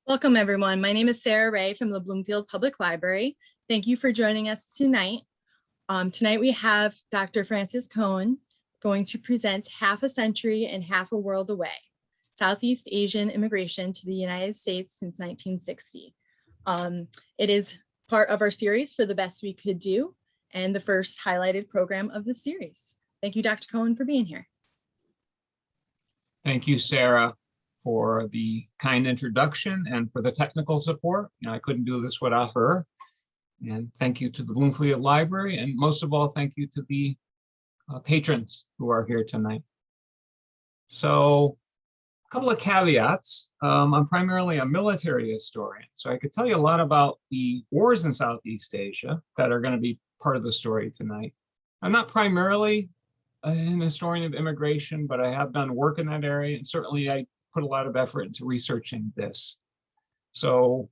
Welcome, everyone. My name is Sarah Ray from the Bloomfield Public Library. Thank you for joining us tonight. Tonight we have Dr. Francis Coan going to present Half a Century and Half a World Away, Southeast Asian Immigration to the United States since 1960. It is part of our series for the Best We Could Do and the first highlighted program of the series. Thank you, Dr. Coan, for being here. Thank you, Sarah, for the kind introduction and for the technical support. I couldn't do this without her. And thank you to the Bloomfield Library, and most of all, thank you to the patrons who are here tonight. So, a couple of caveats. I'm primarily a military historian, so I could tell you a lot about the wars in Southeast Asia that are going to be part of the story tonight. I'm not primarily an historian of immigration, but I have done work in that area, and certainly I put a lot of effort into researching this. So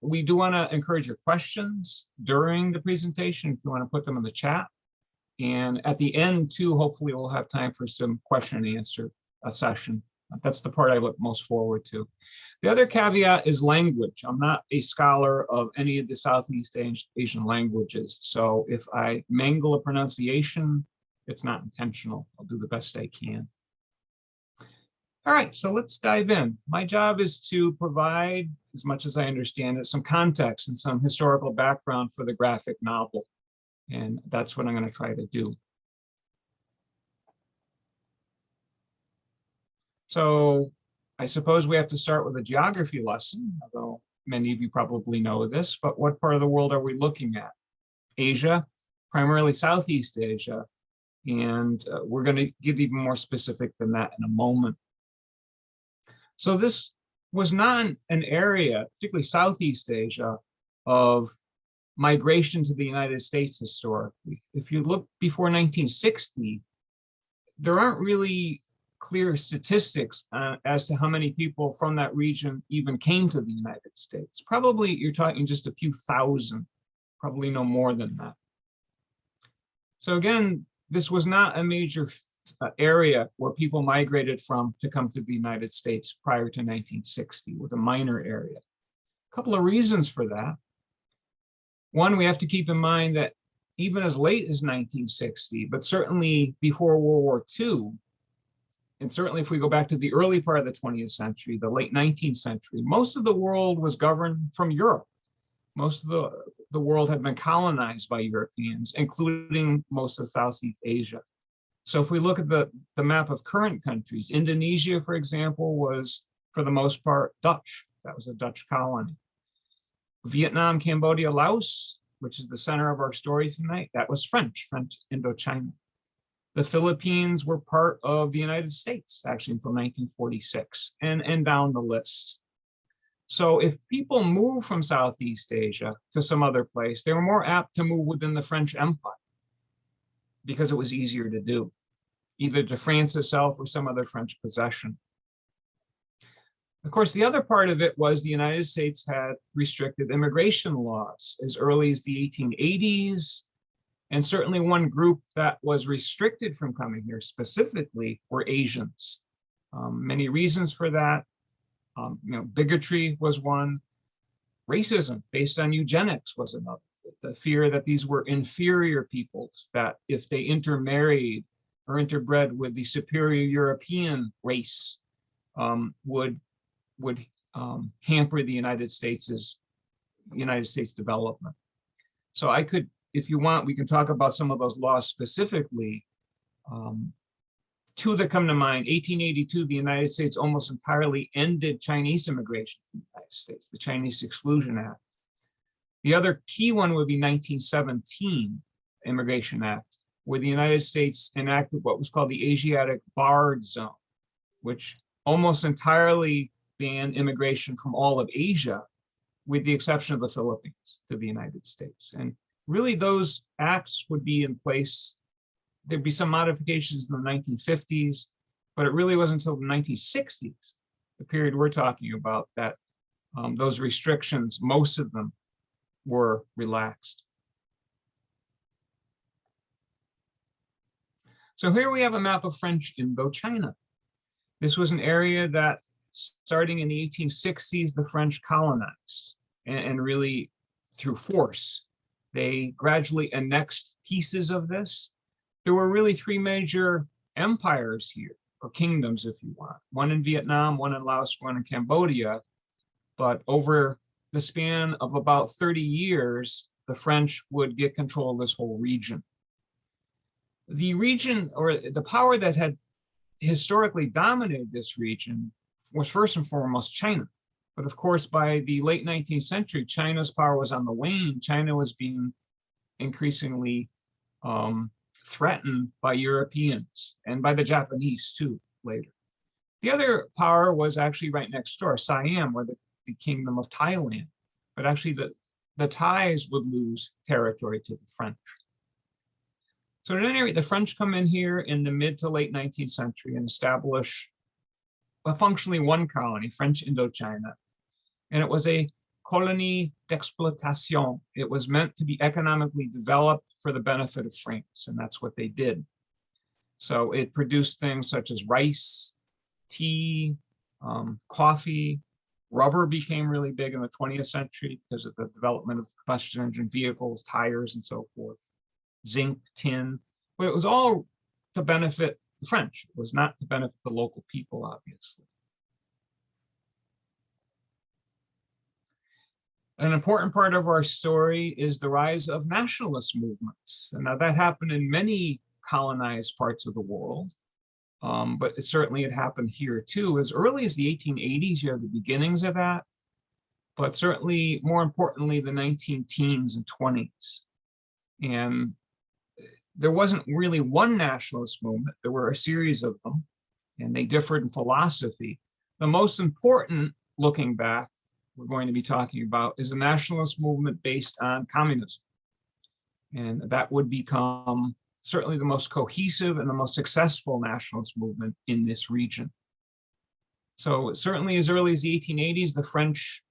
we do want to encourage your questions during the presentation if you want to put them in the chat. And at the end too, hopefully we'll have time for some question and answer session. That's the part I look most forward to. The other caveat is language. I'm not a scholar of any of the Southeast Asian languages. So if I mangle a pronunciation, it's not intentional. I'll do the best I can. All right, so let's dive in. My job is to provide, as much as I understand it, some context and some historical background for the graphic novel. And that's what I'm going to try to do. So I suppose we have to start with a geography lesson, although many of you probably know this, but what part of the world are we looking at? Asia, primarily Southeast Asia, and we're going to get even more specific than that in a moment. So this was not an area, particularly Southeast Asia, of migration to the United States historically. If you look before 1960, there aren't really clear statistics as to how many people from that region even came to the United States. Probably you're talking just a few thousand, probably no more than that. So again, this was not a major area where people migrated from to come to the United States prior to 1960, with a minor area. A couple of reasons for that. One, we have to keep in mind that even as late as 1960, but certainly before World War II, and certainly if we go back to the early part of the 20th century, the late 19th century, most of the world was governed from Europe. Most of the world had been colonized by Europeans, including most of Southeast Asia. So if we look at the map of current countries, Indonesia, for example, was for the most part Dutch. That was a Dutch colony. Vietnam, Cambodia, Laos, which is the center of our story tonight, that was French Indochina. The Philippines were part of the United States, actually, until 1946, and down the list. So if people move from Southeast Asia to some other place, they were more apt to move within the French Empire because it was easier to do, either to France itself or some other French possession. Of course, the other part of it was the United States had restricted immigration laws as early as the 1880s. And certainly one group that was restricted from coming here specifically were Asians. Many reasons for that. Bigotry was one. Racism based on eugenics was another. The fear that these were inferior peoples, that if they intermarried or interbred with the superior European race, would hamper the United States' development. So I could, if you want, we can talk about some of those laws specifically. Two that come to mind: 1882, the United States almost entirely ended Chinese immigration to the United States, the Chinese Exclusion Act. The other key one would be 1917 Immigration Act, where the United States enacted what was called the Asiatic Barred Zone, which almost entirely banned immigration from all of Asia, with the exception of the Philippines, to the United States. And really those acts would be in place. There'd be some modifications in the 1950s, but it really wasn't until the 1960s, the period we're talking about, that those restrictions, most of them, were relaxed. So here we have a map of French Indochina. This was an area that starting in the 1860s, the French colonized and really through force. They gradually annexed pieces of this. There were really three major empires here, or kingdoms, if you want. One in Vietnam, one in Laos, one in Cambodia. But over the span of about 30 years, the French would get control of this whole region. The region, or the power that had historically dominated this region, was first and foremost China. But of course, by the late 19th century, China's power was on the wane. China was being increasingly threatened by Europeans and by the Japanese too, later. The other power was actually right next door, Siam, or the kingdom of Thailand. But actually the Thais would lose territory to the French. So at any rate, the French come in here in the mid to late 19th century and establish functionally one colony, French Indochina. And it was a colonie d'exploitation. It was meant to be economically developed for the benefit of France, and that's what they did. So it produced things such as rice, tea, coffee. Rubber became really big in the 20th century because of the development of combustion engine vehicles, tires, and so forth. Zinc, tin, but it was all to benefit the French. It was not to benefit the local people, obviously. An important part of our story is the rise of nationalist movements. And now that happened in many colonized parts of the world, but certainly it happened here too. As early as the 1880s, you have the beginnings of that, but certainly more importantly, the 19-teens and 20s. And there wasn't really one nationalist movement. There were a series of them, and they differed in philosophy. The most important, looking back, we're going to be talking about is a nationalist movement based on communism. And that would become certainly the most cohesive and the most successful nationalist movement in this region. So certainly as early as the 1880s, the French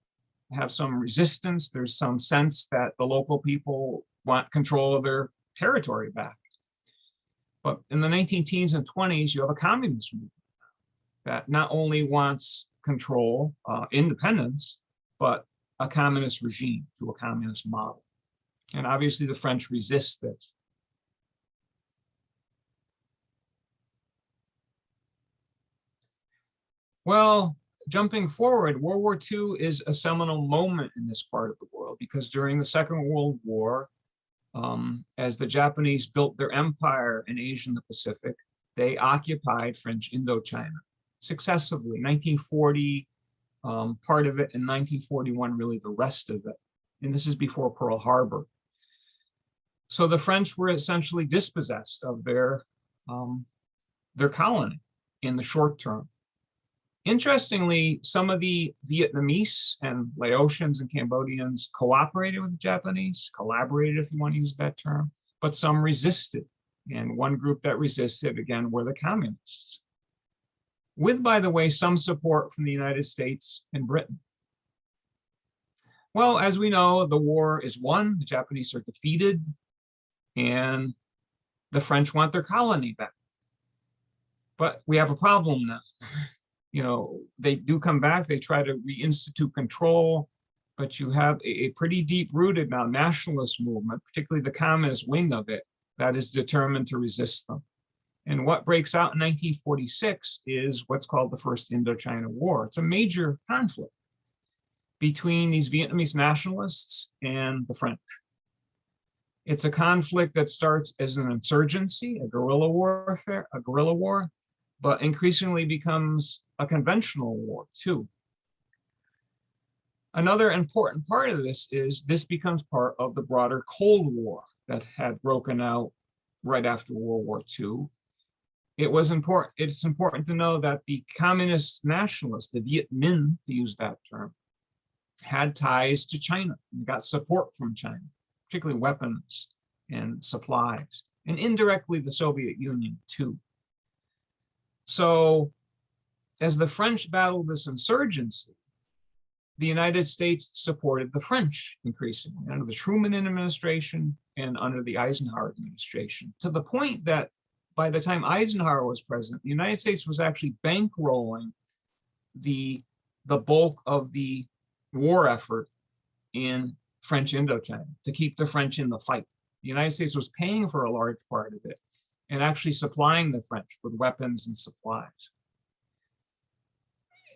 have some resistance. There's some sense that the local people want control of their territory back. But in the 19-teens and 20s, you have a communist movement that not only wants control, independence, but a communist regime, to a communist model. And obviously the French resist this. Well, jumping forward, World War II is a seminal moment in this part of the world because during the Second World War, as the Japanese built their empire in Asia and the Pacific, they occupied French Indochina successively. 1940, part of it, in 1941, really the rest of it. And this is before Pearl Harbor. So the French were essentially dispossessed of their colony in the short term. Interestingly, some of the Vietnamese and Laotians and Cambodians cooperated with the Japanese, collaborated, if you want to use that term, but some resisted. And one group that resisted, again, were the communists. With, by the way, some support from the United States and Britain. Well, as we know, the war is won, the Japanese are defeated, and the French want their colony back. But we have a problem now. You know, they do come back, they try to reinstitute control, but you have a pretty deep-rooted now nationalist movement, particularly the communist wing of it, that is determined to resist them. And what breaks out in 1946 is what's called the First Indochina War. It's a major conflict between these Vietnamese nationalists and the French. It's a conflict that starts as an insurgency, a guerrilla warfare, a guerrilla war, but increasingly becomes a conventional war too. Another important part of this is this becomes part of the broader Cold War that had broken out right after World War II. It's important to know that the communist nationalists, the Viet Minh, to use that term, had ties to China and got support from China, particularly weapons and supplies, and indirectly the Soviet Union too. So as the French battled this insurgency, the United States supported the French increasingly under the Truman administration and under the Eisenhower administration, to the point that by the time Eisenhower was president, the United States was actually bankrolling the bulk of the war effort in French Indochina to keep the French in the fight. The United States was paying for a large part of it and actually supplying the French with weapons and supplies.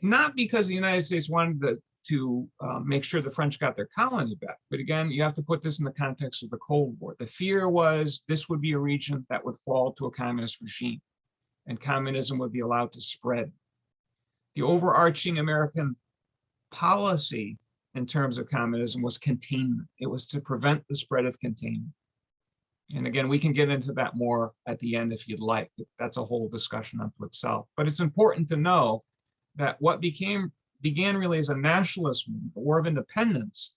Not because the United States wanted to make sure the French got their colony back, but again, you have to put this in the context of the Cold War. The fear was this would be a region that would fall to a communist regime, and communism would be allowed to spread. The overarching American policy in terms of communism was containment. It was to prevent the spread of containment. And again, we can get into that more at the end if you'd like. That's a whole discussion unto itself. But it's important to know that what began really as a nationalist movement, the War of Independence,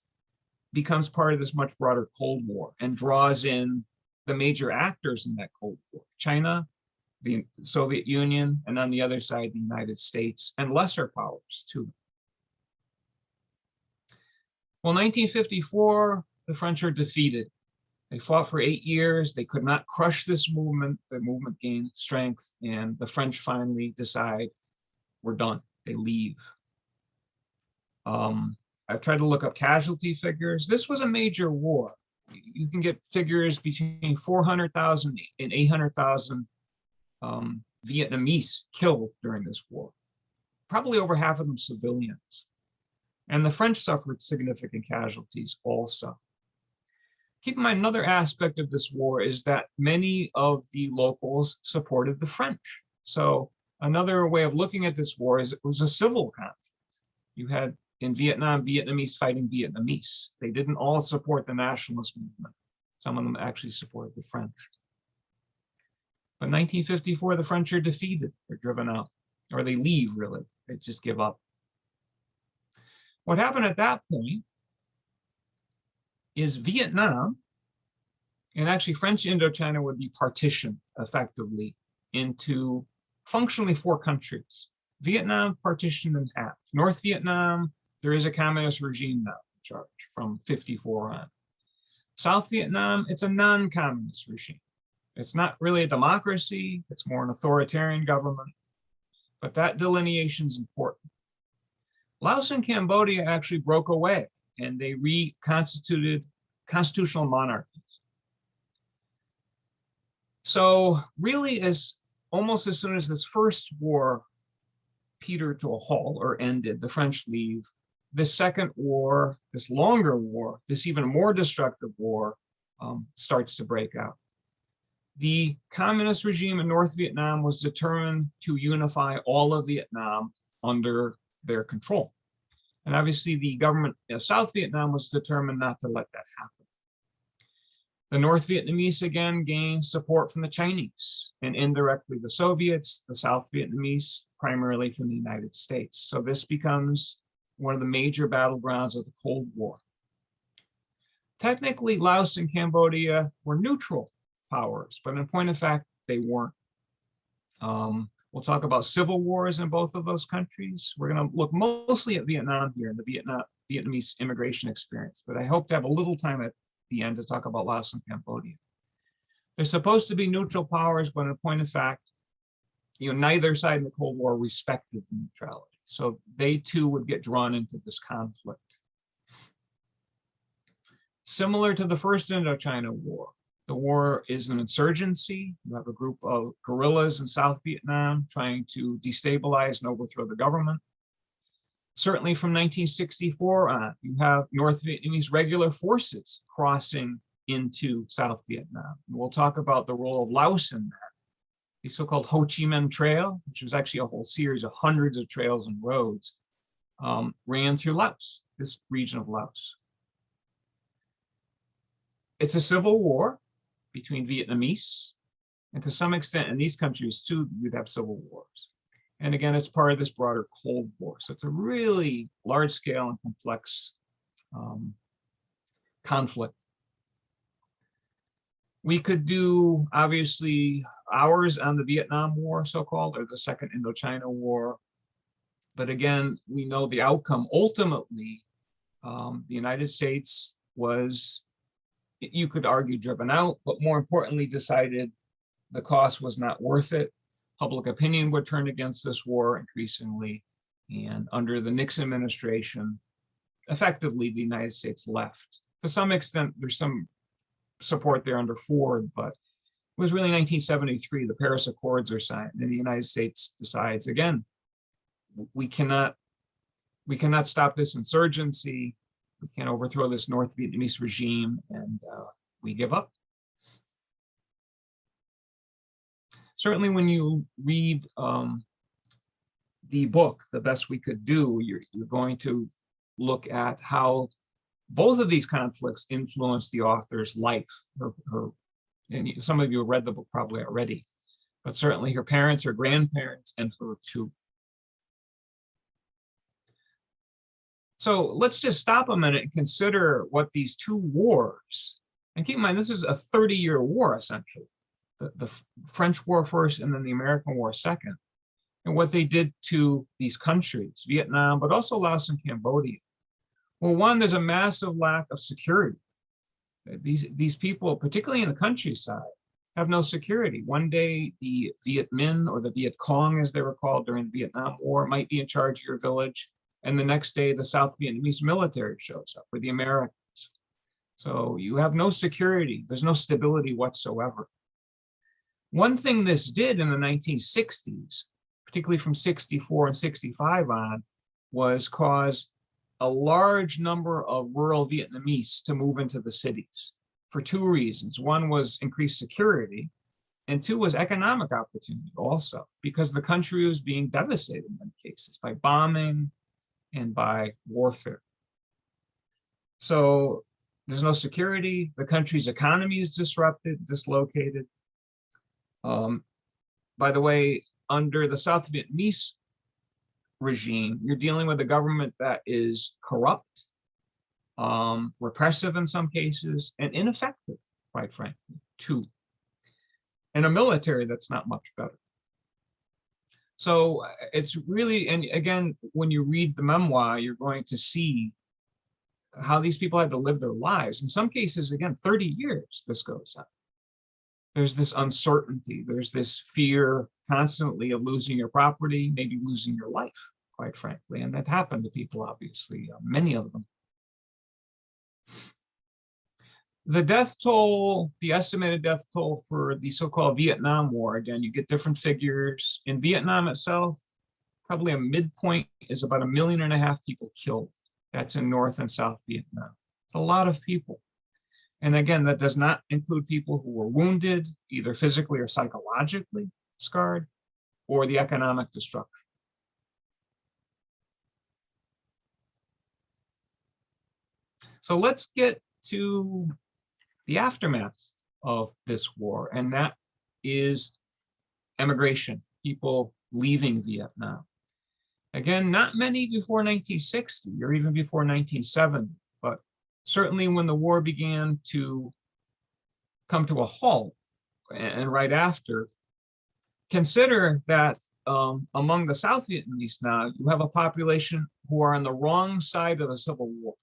becomes part of this much broader Cold War and draws in the major actors in that Cold War: China, the Soviet Union, and on the other side, the United States, and lesser powers too. Well, 1954, the French are defeated. They fought for 8 years. They could not crush this movement. The movement gained strength, and the French finally decide, we're done. They leave. I've tried to look up casualty figures. This was a major war. You can get figures between 400,000 and 800,000 Vietnamese killed during this war. Probably over half of them civilians. And the French suffered significant casualties also. Keep in mind, another aspect of this war is that many of the locals supported the French. So another way of looking at this war is it was a civil conflict. You had in Vietnam, Vietnamese fighting Vietnamese. They didn't all support the nationalist movement. Some of them actually supported the French. But 1954, the French are defeated. They're driven out, or they leave, really. They just give up. What happened at that point is Vietnam, and actually French Indochina would be partitioned effectively into functionally 4 countries. Vietnam partitioned in half. North Vietnam, there is a communist regime now in charge from 54 on. South Vietnam, it's a non-communist regime. It's not really a democracy, it's more an authoritarian government, but that delineation is important. Laos and Cambodia actually broke away and they reconstituted constitutional monarchies. So really, almost as soon as this first war petered to a halt or ended, the French leave, this second war, this longer war, this even more destructive war starts to break out. The communist regime in North Vietnam was determined to unify all of Vietnam under their control. And obviously the government of South Vietnam was determined not to let that happen. The North Vietnamese again gained support from the Chinese and indirectly the Soviets, the South Vietnamese primarily from the United States. So this becomes one of the major battlegrounds of the Cold War. Technically, Laos and Cambodia were neutral powers, but in point of fact, they weren't. We'll talk about civil wars in both of those countries. We're going to look mostly at Vietnam here and the Vietnamese immigration experience, but I hope to have a little time at the end to talk about Laos and Cambodia. They're supposed to be neutral powers, but in point of fact, neither side in the Cold War respected the neutrality. So they too would get drawn into this conflict. Similar to the first Indochina War, the war is an insurgency. You have a group of guerrillas in South Vietnam trying to destabilize and overthrow the government. Certainly from 1964 on, you have North Vietnamese regular forces crossing into South Vietnam. And we'll talk about the role of Laos in that. The so-called Ho Chi Minh Trail, which was actually a whole series of hundreds of trails and roads, ran through Laos, this region of Laos. It's a civil war between Vietnamese, and to some extent in these countries too, you'd have civil wars. And again, it's part of this broader Cold War. So it's a really large scale and complex conflict. We could do, obviously, hours on the Vietnam War, so-called, or the Second Indochina War. But again, we know the outcome. Ultimately, the United States was, you could argue, driven out, but more importantly, decided the cost was not worth it. Public opinion would turn against this war increasingly, And under the Nixon administration, effectively, the United States left. To some extent, there's some support there under Ford, but it was really 1973, the Paris Accords are signed, and the United States decides, again, we cannot stop this insurgency, we can't overthrow this North Vietnamese regime, and we give up. Certainly when you read the book, The Best We Could Do, you're going to look at how both of these conflicts influenced the author's life. And some of you have read the book probably already, but certainly her parents, her grandparents, and her too. So let's just stop a minute and consider what these two wars, and keep in mind, this is a 30-year war, essentially. The French War first, and then the American War second, and what they did to these countries, Vietnam, but also Laos and Cambodia. Well, one, there's a massive lack of security. These people, particularly in the countryside, have no security. One day, the Viet Minh, or the Viet Cong, as they were called during the Vietnam War, might be in charge of your village. And the next day, the South Vietnamese military shows up, or the Americans. So you have no security. There's no stability whatsoever. One thing this did in the 1960s, particularly from 64 and 65 on, was cause a large number of rural Vietnamese to move into the cities for two reasons. One was increased security, and two was economic opportunity also, because the country was being devastated in many cases by bombing and by warfare. So there's no security, the country's economy is disrupted, dislocated. By the way, under the South Vietnamese regime, you're dealing with a government that is corrupt, repressive in some cases, and ineffective, quite frankly, too. And a military that's not much better. So it's really, and again, when you read the memoir, you're going to see how these people had to live their lives. In some cases, again, 30 years this goes on. There's this uncertainty, there's this fear constantly of losing your property, maybe losing your life, quite frankly. And that happened to people, obviously, many of them. The death toll, the estimated death toll for the so-called Vietnam War, again, you get different figures. In Vietnam itself, probably a midpoint is about 1.5 million people killed. That's in North and South Vietnam. It's a lot of people. And again, that does not include people who were wounded, either physically or psychologically scarred, or the economic destruction. So let's get to the aftermath of this war, and that is emigration, people leaving Vietnam. Again, not many before 1960 or even before 1970, but certainly when the war began to come to a halt, and right after, consider that among the South Vietnamese now, you have a population who are on the wrong side of a civil war.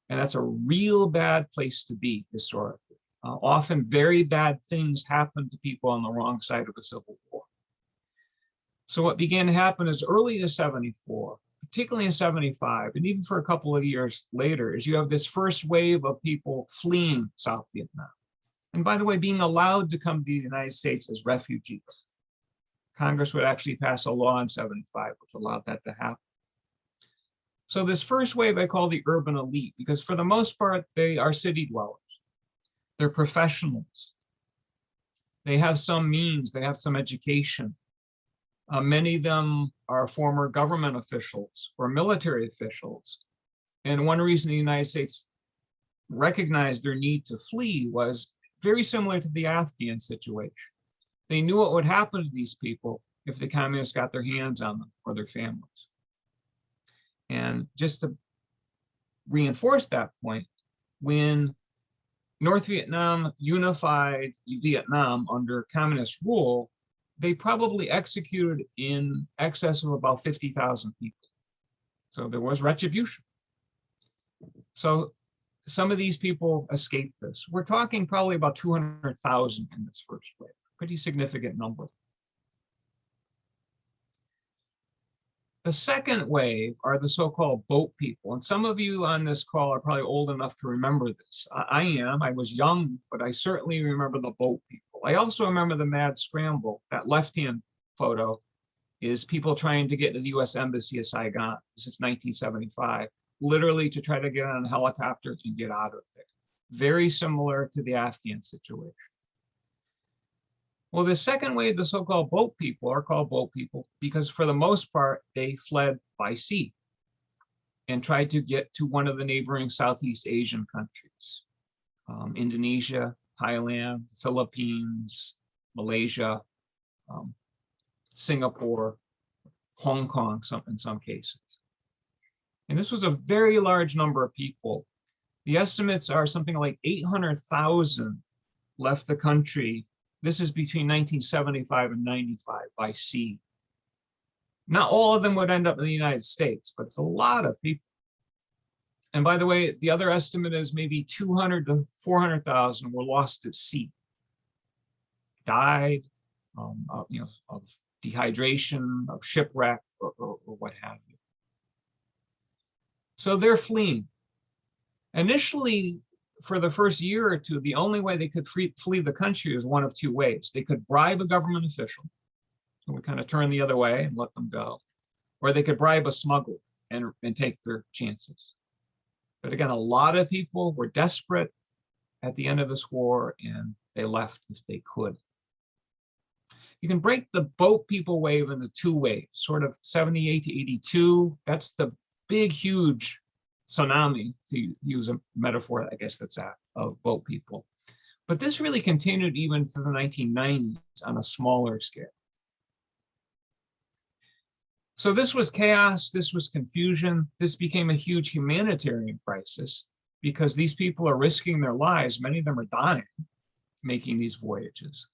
And that's a real bad place to be historically. Often very bad things happen to people on the wrong side of a civil war. So what began to happen as early as 74, particularly in 75, and even for a couple of years later, is you have this first wave of people fleeing South Vietnam. And by the way, being allowed to come to the United States as refugees. Congress would actually pass a law in 75, which allowed that to happen. So this first wave I call the urban elite, because for the most part, they are city dwellers. They're professionals. They have some means, they have some education. Many of them are former government officials or military officials. And one reason the United States recognized their need to flee was very similar to the Afghan situation. They knew what would happen to these people if the communists got their hands on them or their families. And just to reinforce that point, when North Vietnam unified Vietnam under communist rule, they probably executed in excess of about 50,000 people. So there was retribution. So some of these people escaped this. We're talking probably about 200,000 in this first wave, pretty significant number. The second wave are the so-called boat people. And some of you on this call are probably old enough to remember this. I am. I was young, but I certainly remember the boat people. I also remember the mad scramble. That left-hand photo is people trying to get to the US Embassy of Saigon. This is 1975, literally to try to get on a helicopter and get out of there. Very similar to the Afghan situation. Well, the second wave, the so-called boat people, are called boat people because for the most part, they fled by sea and tried to get to one of the neighboring Southeast Asian countries, Indonesia, Thailand, Philippines, Malaysia, Singapore, Hong Kong, in some cases. And this was a very large number of people. The estimates are something like 800,000 left the country. This is between 1975 and 95 by sea. Not all of them would end up in the United States, but it's a lot of people. And by the way, the other estimate is maybe 200 to 400,000 were lost at sea, died of dehydration, of shipwreck, or what have you. So they're fleeing. Initially, for the first year or two, the only way they could flee the country was one of two ways. They could bribe a government official, who would kind of turn the other way and let them go, or they could bribe a smuggler and take their chances. But again, a lot of people were desperate at the end of this war, and they left if they could. You can break the boat people wave into two waves, sort of 78 to 82. That's the big, huge tsunami, to use a metaphor, I guess that's that, of boat people. But this really continued even through the 1990s on a smaller scale. So this was chaos, this was confusion, this became a huge humanitarian crisis because these people are risking their lives, many of them are dying making these voyages.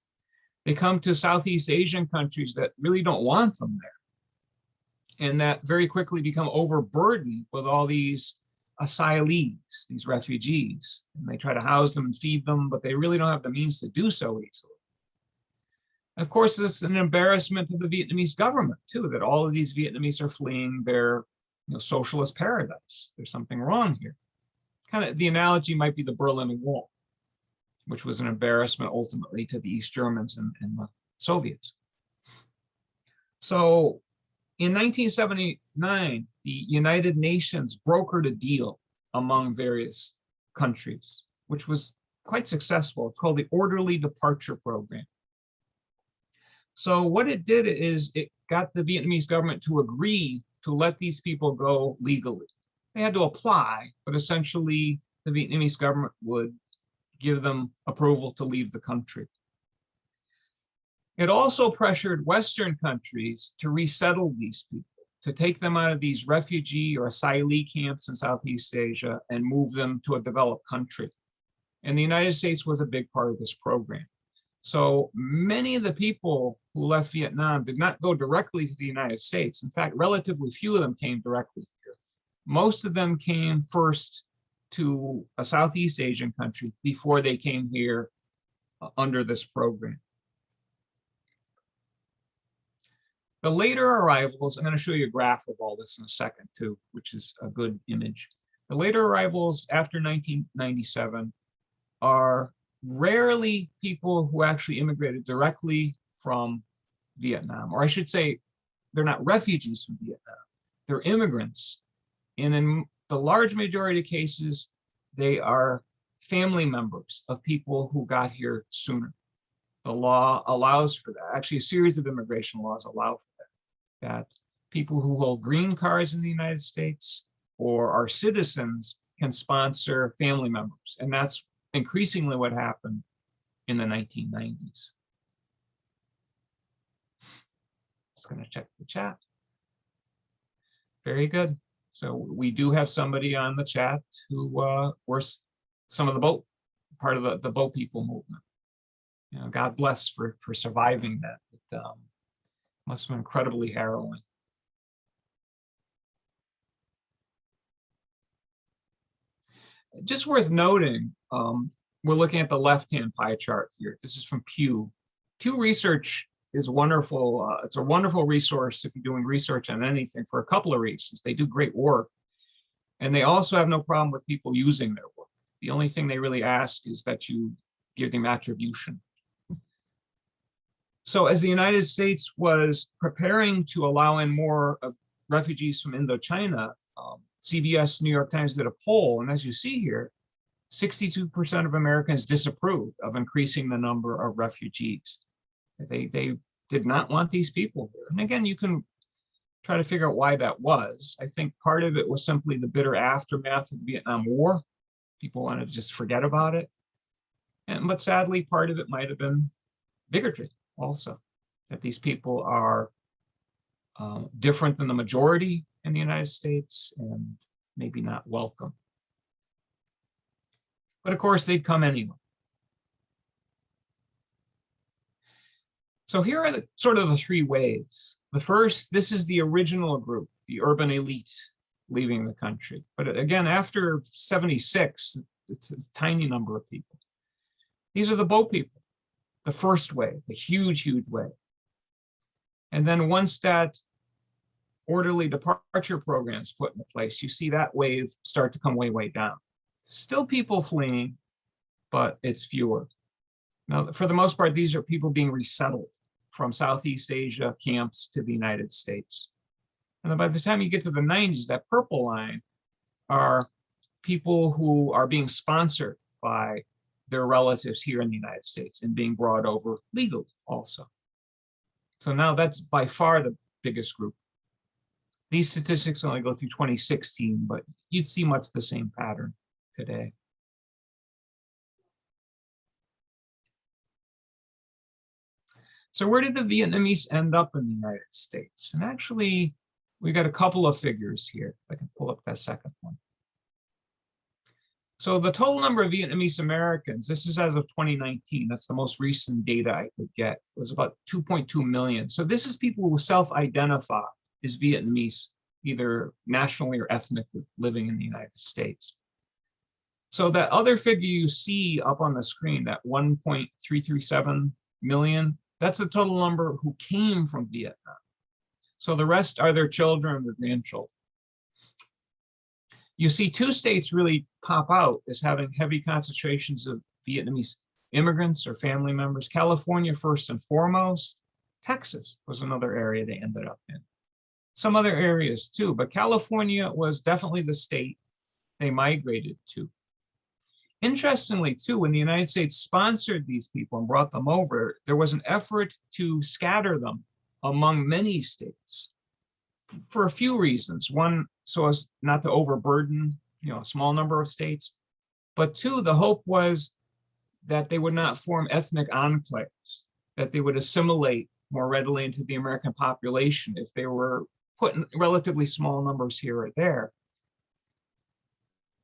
They come to Southeast Asian countries that really don't want them there, and that very quickly become overburdened with all these asylees, these refugees. And they try to house them and feed them, but they really don't have the means to do so easily. Of course, it's an embarrassment to the Vietnamese government too, that all of these Vietnamese are fleeing their socialist paradise. There's something wrong here. Kind of the analogy might be the Berlin Wall, which was an embarrassment ultimately to the East Germans and the Soviets. So in 1979, the United Nations brokered a deal among various countries, which was quite successful. It's called the Orderly Departure Program. So what it did is it got the Vietnamese government to agree to let these people go legally. They had to apply, but essentially the Vietnamese government would give them approval to leave the country. It also pressured Western countries to resettle these people, to take them out of these refugee or asylee camps in Southeast Asia and move them to a developed country. And the United States was a big part of this program. So many of the people who left Vietnam did not go directly to the United States. In fact, relatively few of them came directly here. Most of them came first to a Southeast Asian country before they came here under this program. The later arrivals, I'm going to show you a graph of all this in a second too, which is a good image. The later arrivals after 1997 are rarely people who actually immigrated directly from Vietnam, or I should say, they're not refugees from Vietnam, they're immigrants. And in the large majority of cases, they are family members of people who got here sooner. The law allows for that. Actually, a series of immigration laws allow for that people who hold green cards in the United States or are citizens can sponsor family members. And that's increasingly what happened in the 1990s. Just going to check the chat. Very good. So we do have somebody on the chat who were some of the boat, part of the boat people movement. God bless for surviving that. It must have been incredibly harrowing. Just worth noting, we're looking at the left-hand pie chart here. This is from Pew. Pew Research is wonderful. It's a wonderful resource if you're doing research on anything for a couple of reasons. They do great work, and they also have no problem with people using their work. The only thing they really ask is that you give them attribution. So as the United States was preparing to allow in more of refugees from Indochina, CBS New York Times did a poll, and as you see here, 62% of Americans disapproved of increasing the number of refugees. They did not want these people here. And again, you can try to figure out why that was. I think part of it was simply the bitter aftermath of the Vietnam War. People wanted to just forget about it. But sadly, part of it might have been bigotry also, that these people are different than the majority in the United States and maybe not welcome. But of course, they'd come anyway. So here are the sort of the three waves. The first, this is the original group, the urban elite leaving the country. But again, after 76, it's a tiny number of people. These are the boat people, the first wave, the huge, huge wave. And then once that orderly departure program is put into place, you see that wave start to come way, way down. Still people fleeing, but it's fewer. Now, for the most part, these are people being resettled from Southeast Asia camps to the United States. And then by the time you get to the 90s, that purple line are people who are being sponsored by their relatives here in the United States and being brought over legally also. So now that's by far the biggest group. These statistics only go through 2016, but you'd see much the same pattern today. So where did the Vietnamese end up in the United States? And actually, we got a couple of figures here. If I can pull up that second one. So the total number of Vietnamese Americans, this is as of 2019, that's the most recent data I could get, was about 2.2 million. So this is people who self-identify as Vietnamese, either nationally or ethnically, living in the United States. So that other figure you see up on the screen, that 1.337 million, that's the total number who came from Vietnam. So the rest are their children and their grandchildren. You see two states really pop out as having heavy concentrations of Vietnamese immigrants or family members. California first and foremost. Texas was another area they ended up in. Some other areas too, but California was definitely the state they migrated to. Interestingly too, when the United States sponsored these people and brought them over, there was an effort to scatter them among many states for a few reasons. One, so as not to overburden, a small number of states, but two, the hope was that they would not form ethnic enclaves, that they would assimilate more readily into the American population if they were put in relatively small numbers here or there.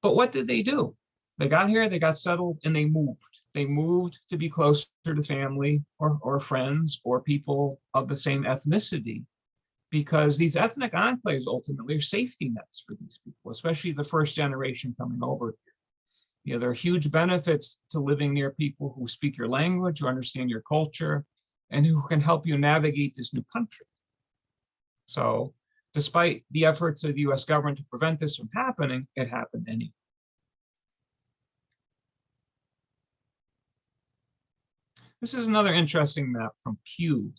But what did they do? They got here, they got settled, and they moved. They moved to be closer to family or friends or people of the same ethnicity, because these ethnic enclaves ultimately are safety nets for these people, especially the first generation coming over here. There are huge benefits to living near people who speak your language, who understand your culture, and who can help you navigate this new country. So despite the efforts of the US government to prevent this from happening, it happened anyway. This is another interesting map from Pew.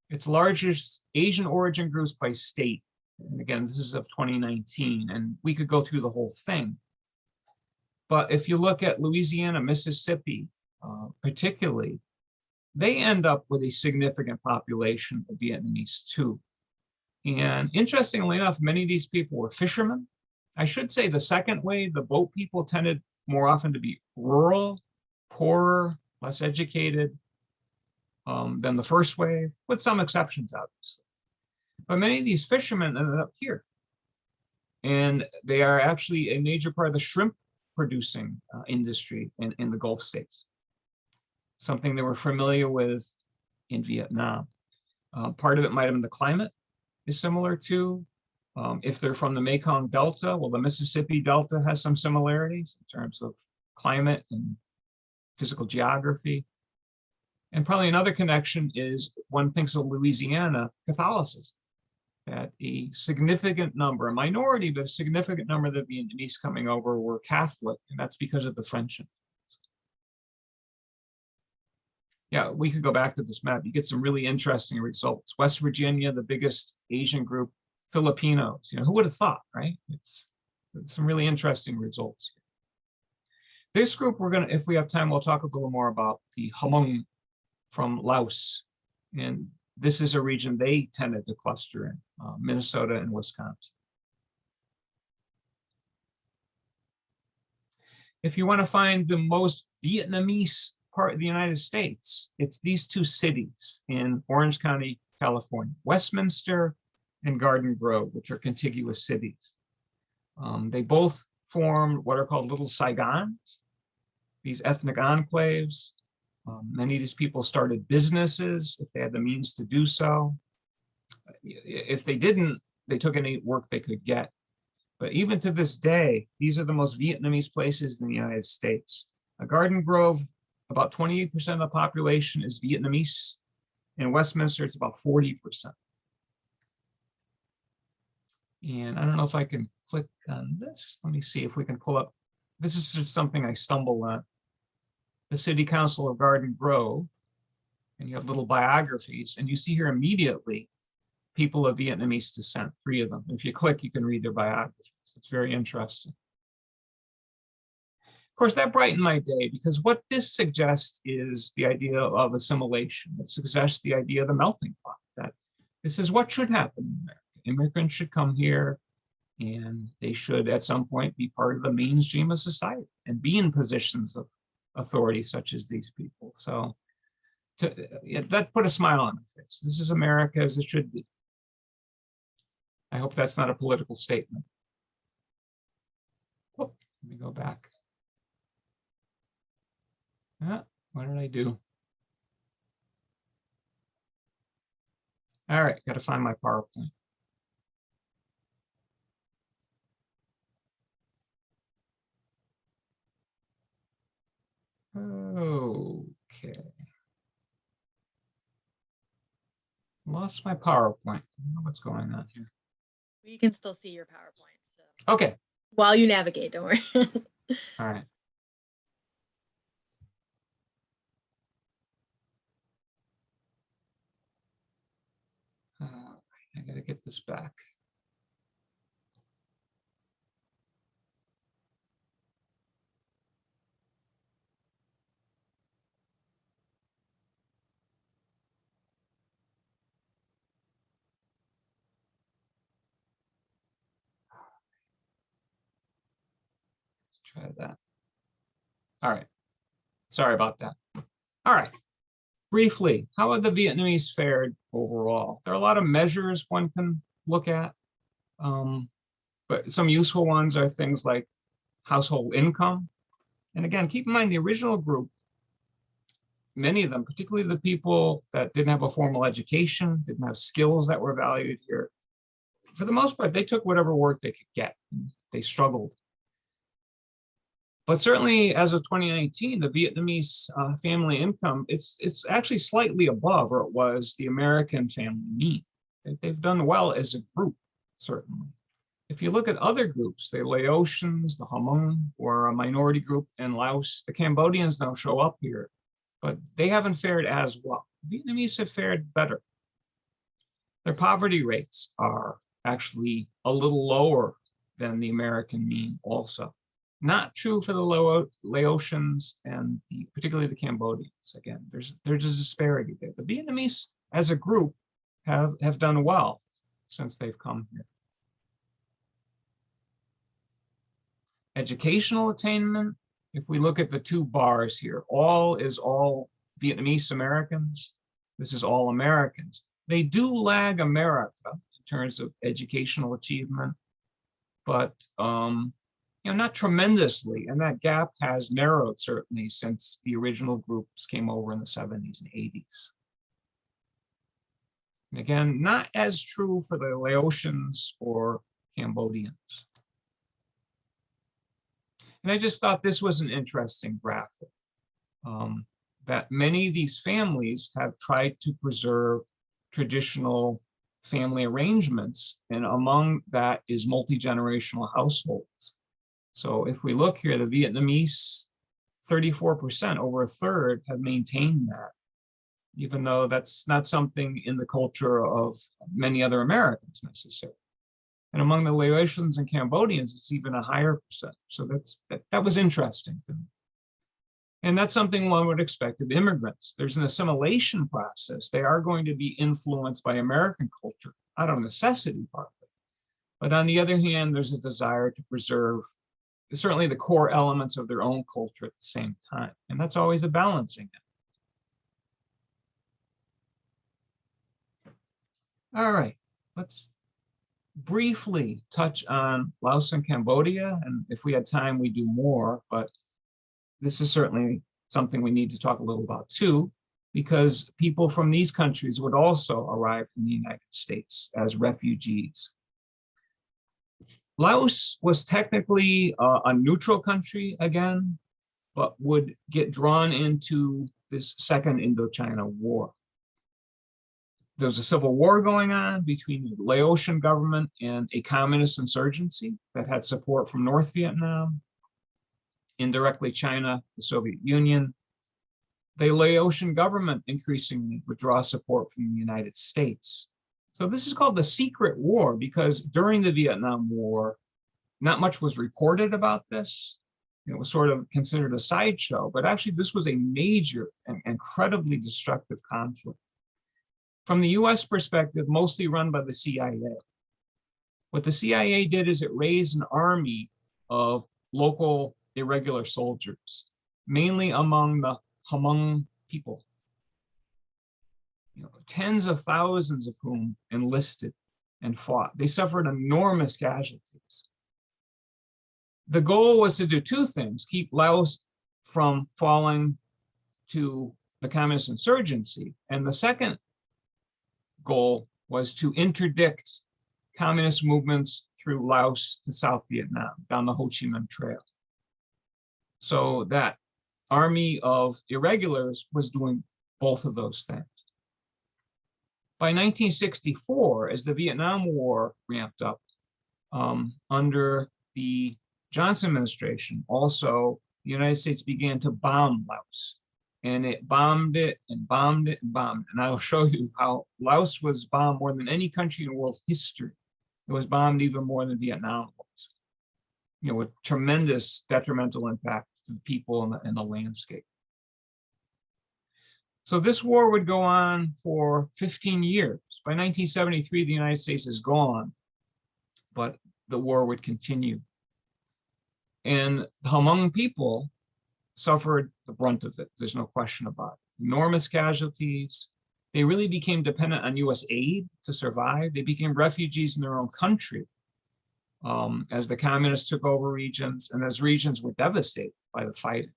It's largest Asian origin groups by state. And again, this is of 2019, and we could go through the whole thing. But if you look at Louisiana, Mississippi, particularly, they end up with a significant population of Vietnamese too. And interestingly enough, many of these people were fishermen. I should say the second wave, the boat people tended more often to be rural, poorer, less educated than the first wave, with some exceptions, obviously. But many of these fishermen ended up here. And they are actually a major part of the shrimp producing industry in the Gulf states, something they were familiar with in Vietnam. Part of it might have been the climate is similar to, if they're from the Mekong Delta, well, the Mississippi Delta has some similarities in terms of climate and physical geography. And probably another connection is one thinks of Louisiana Catholicism, that a significant number, a minority, but a significant number of the Vietnamese coming over were Catholic, and that's because of the French. Yeah, we could go back to this map. You get some really interesting results. West Virginia, the biggest Asian group, Filipinos. You know, who would have thought, right? It's some really interesting results. This group, we're gonna, if we have time, we'll talk a little more about the Hmong from Laos. And this is a region they tended to cluster in, Minnesota and Wisconsin. If you want to find the most Vietnamese part of the United States, it's these two cities in Orange County, California, Westminster and Garden Grove, which are contiguous cities. They both formed what are called Little Saigons, these ethnic enclaves. Many of these people started businesses if they had the means to do so. If they didn't, they took any work they could get. But even to this day, these are the most Vietnamese places in the United States. A Garden Grove, about 28% of the population is Vietnamese. In Westminster, it's about 40%. And I don't know if I can click on this. Let me see if we can pull up. This is just something I stumbled on. The City Council of Garden Grove, and you have little biographies, and you see here immediately people of Vietnamese descent, 3 of them. If you click, you can read their biographies. It's very interesting. Of course, that brightened my day because what this suggests is the idea of assimilation. It suggests the idea of the melting pot, that this is what should happen in America. Immigrants should come here and they should at some point be part of the mainstream of society and be in positions of authority such as these people. So that put a smile on my face. This is America as it should be. I hope that's not a political statement. Oh, let me go back. What did I do? All right, got to find my PowerPoint. Okay. Lost my PowerPoint. I don't know what's going on here. We can still see your PowerPoint. So. Okay. While you navigate, don't worry. All right. I gotta get this back. Try that. All right. Sorry about that. All right. Briefly, how have the Vietnamese fared overall? There are a lot of measures one can look at, but some useful ones are things like household income. And again, keep in mind the original group, many of them, particularly the people that didn't have a formal education, didn't have skills that were valued here. For the most part, they took whatever work they could get. They struggled. But certainly as of 2019, the Vietnamese family income, it's actually slightly above where it was the American family mean. They've done well as a group, certainly. If you look at other groups, the Laotians, the Hmong, or a minority group in Laos, the Cambodians now show up here, but they haven't fared as well. Vietnamese have fared better. Their poverty rates are actually a little lower than the American mean also. Not true for the Laotians and particularly the Cambodians. Again, there's a disparity there. The Vietnamese as a group have done well since they've come here. Educational attainment, if we look at the 2 bars here, all is all Vietnamese Americans. This is all Americans. They do lag America in terms of educational achievement, but not tremendously, and that gap has narrowed certainly since the original groups came over in the 70s and 80s. And again, not as true for the Laotians or Cambodians. And I just thought this was an interesting graphic. that many of these families have tried to preserve traditional family arrangements, and among that is multi-generational households. So if we look here, the Vietnamese, 34%, over a third, have maintained that, even though that's not something in the culture of many other Americans necessarily. And among the Laotians and Cambodians, it's even a higher percent. So that was interesting to me. And that's something one would expect of immigrants. There's an assimilation process. They are going to be influenced by American culture, out of necessity partly. But on the other hand, there's a desire to preserve certainly the core elements of their own culture at the same time. And that's always a balancing act. All right, let's briefly touch on Laos and Cambodia. And if we had time, we do more, but this is certainly something we need to talk a little about too, because people from these countries would also arrive in the United States as refugees. Laos was technically a neutral country again, but would get drawn into this second Indochina War. There was a civil war going on between the Laotian government and a communist insurgency that had support from North Vietnam, indirectly China, the Soviet Union. The Laotian government increasingly would draw support from the United States. So this is called the secret war because during the Vietnam War, not much was reported about this. It was sort of considered a sideshow, but actually this was a major and incredibly destructive conflict. From the US perspective, mostly run by the CIA. What the CIA did is it raised an army of local irregular soldiers, mainly among the Hmong people. Tens of thousands of whom enlisted and fought. They suffered enormous casualties. The goal was to do two things: keep Laos from falling to the communist insurgency, and the second goal was to interdict communist movements through Laos to South Vietnam, down the Ho Chi Minh Trail. So that army of irregulars was doing both of those things. By 1964, as the Vietnam War ramped up, under the Johnson administration, also the United States began to bomb Laos. And it bombed it and bombed it and bombed it. And I will show you how Laos was bombed more than any country in world history. It was bombed even more than Vietnam was, with tremendous detrimental impact to the people and the landscape. So this war would go on for 15 years. By 1973, the United States is gone, but the war would continue. And the Hmong people suffered the brunt of it. There's no question about it. Enormous casualties. They really became dependent on US aid to survive. They became refugees in their own country as the communists took over regions and as regions were devastated by the fighting.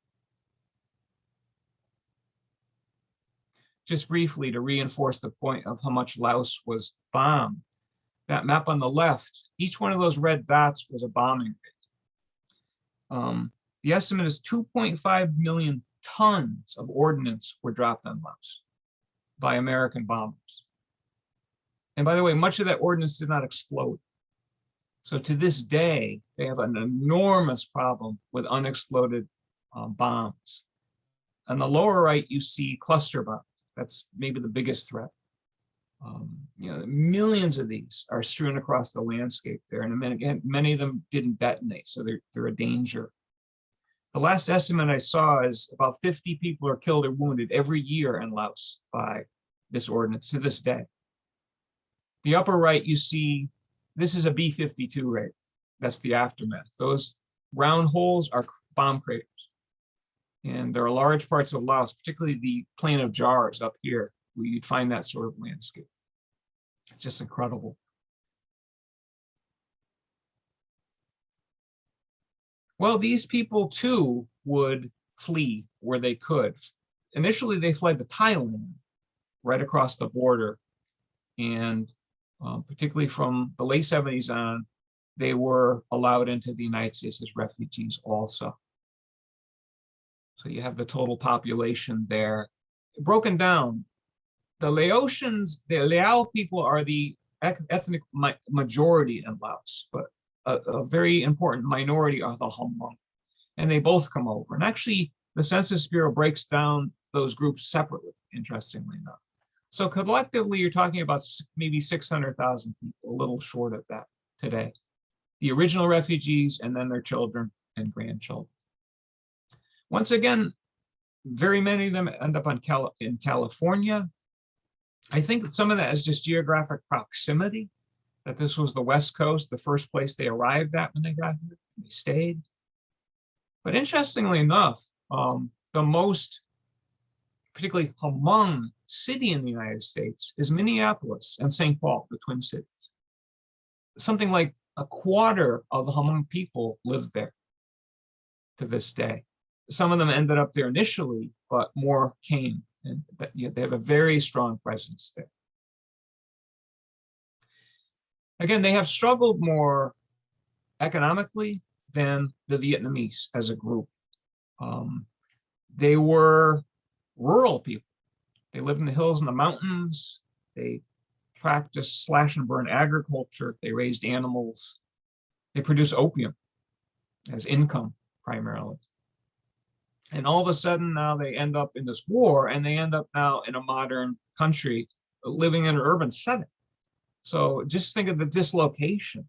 Just briefly to reinforce the point of how much Laos was bombed, that map on the left, each one of those red dots was a bombing rate. The estimate is 2.5 million tons of ordnance were dropped on Laos by American bombers. And by the way, much of that ordnance did not explode. So to this day, they have an enormous problem with unexploded bombs. On the lower right, you see cluster bombs. That's maybe the biggest threat. Millions of these are strewn across the landscape there. And again, many of them didn't detonate, so they're a danger. The last estimate I saw is about 50 people are killed or wounded every year in Laos by this ordnance to this day. The upper right, you see, this is a B-52 raid. That's the aftermath. Those round holes are bomb craters. And there are large parts of Laos, particularly the plain of jars up here, where you'd find that sort of landscape. It's just incredible. Well, these people too would flee where they could. Initially, they fled to Thailand, right across the border. And particularly from the late 70s on, they were allowed into the United States as refugees also. So you have the total population there. Broken down, the Laotians, the Lao people are the ethnic majority in Laos, but a very important minority are the Hmong, and they both come over. And actually, the Census Bureau breaks down those groups separately, interestingly enough. So collectively, you're talking about maybe 600,000 people, a little short of that today. The original refugees, and then their children and grandchildren. Once again, very many of them end up in California. I think some of that is just geographic proximity, that this was the West Coast, the first place they arrived at when they got here. They stayed. But interestingly enough, the most, particularly Hmong city in the United States is Minneapolis and St. Paul, the Twin Cities. Something like a quarter of the Hmong people live there to this day. Some of them ended up there initially, but more came, and they have a very strong presence there. Again, they have struggled more economically than the Vietnamese as a group. They were rural people. They lived in the hills and the mountains. They practiced slash and burn agriculture. They raised animals. They produced opium as income primarily. And all of a sudden now they end up in this war, and they end up now in a modern country living in an urban setting. So just think of the dislocation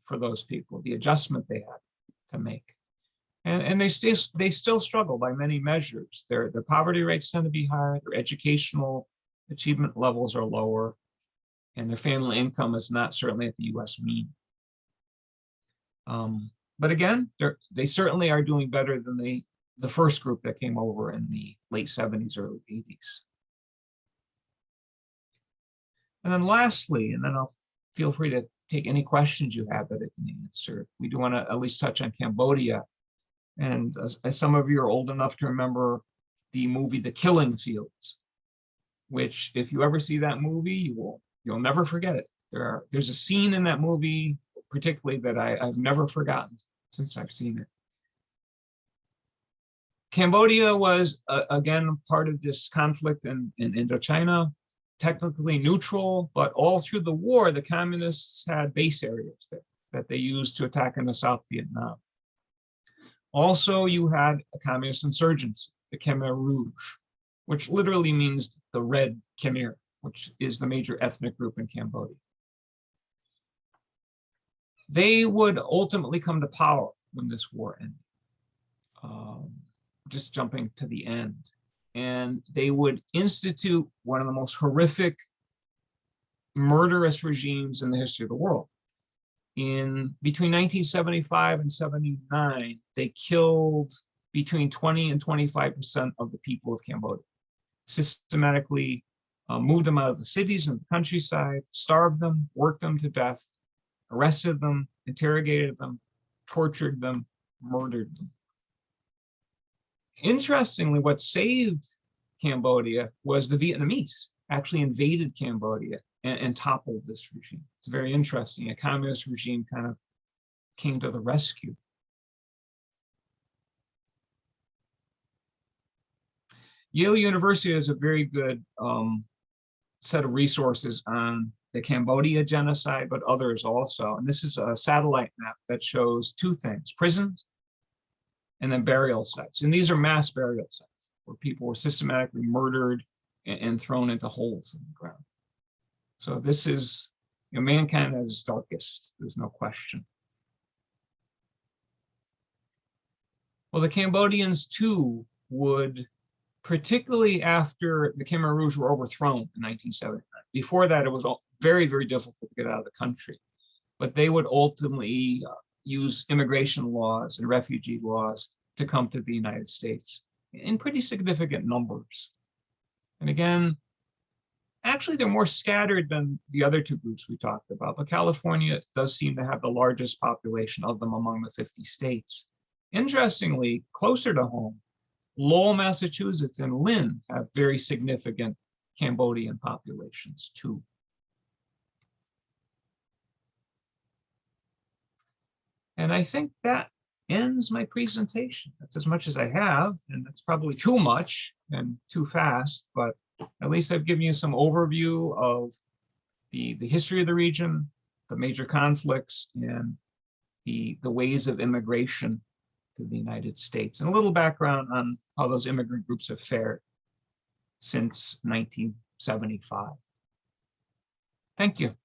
for those people, the adjustment they had to make. And they still struggle by many measures. Their poverty rates tend to be higher, their educational achievement levels are lower, and their family income is not certainly at the US mean. But again, they certainly are doing better than the first group that came over in the late 70s, early 80s. And then lastly, and then I'll feel free to take any questions you have that I can answer. We do want to at least touch on Cambodia. And as some of you are old enough to remember the movie The Killing Fields, which if you ever see that movie, you'll never forget it. There's a scene in that movie particularly that I've never forgotten since I've seen it. Cambodia was, again, part of this conflict in Indochina, technically neutral, but all through the war, the communists had base areas there that they used to attack in the South Vietnam. Also, you had a communist insurgency, the Khmer Rouge, which literally means the Red Khmer, which is the major ethnic group in Cambodia. They would ultimately come to power when this war ended. Just jumping to the end. And they would institute one of the most horrific, murderous regimes in the history of the world. Between 1975 and 79, they killed between 20 and 25% of the people of Cambodia, systematically moved them out of the cities and the countryside, starved them, worked them to death, arrested them, interrogated them, tortured them, murdered them. Interestingly, what saved Cambodia was the Vietnamese actually invaded Cambodia and toppled this regime. It's very interesting. A communist regime kind of came to the rescue. Yale University has a very good set of resources on the Cambodia genocide, but others also. And this is a satellite map that shows two things: prisons and then burial sites. And these are mass burial sites where people were systematically murdered and thrown into holes in the ground. So this is, mankind at its darkest, there's no question. Well, the Cambodians too would, particularly after the Khmer Rouge were overthrown in 1979. Before that, it was very, very difficult to get out of the country. But they would ultimately use immigration laws and refugee laws to come to the United States in pretty significant numbers. And again, actually, they're more scattered than the other two groups we talked about, but California does seem to have the largest population of them among the 50 states. Interestingly, closer to home, Lowell, Massachusetts, and Lynn have very significant Cambodian populations too. And I think that ends my presentation. That's as much as I have, and that's probably too much and too fast, but at least I've given you some overview of the history of the region, the major conflicts, and the ways of immigration to the United States, and a little background on how those immigrant groups have fared since 1975. Thank you.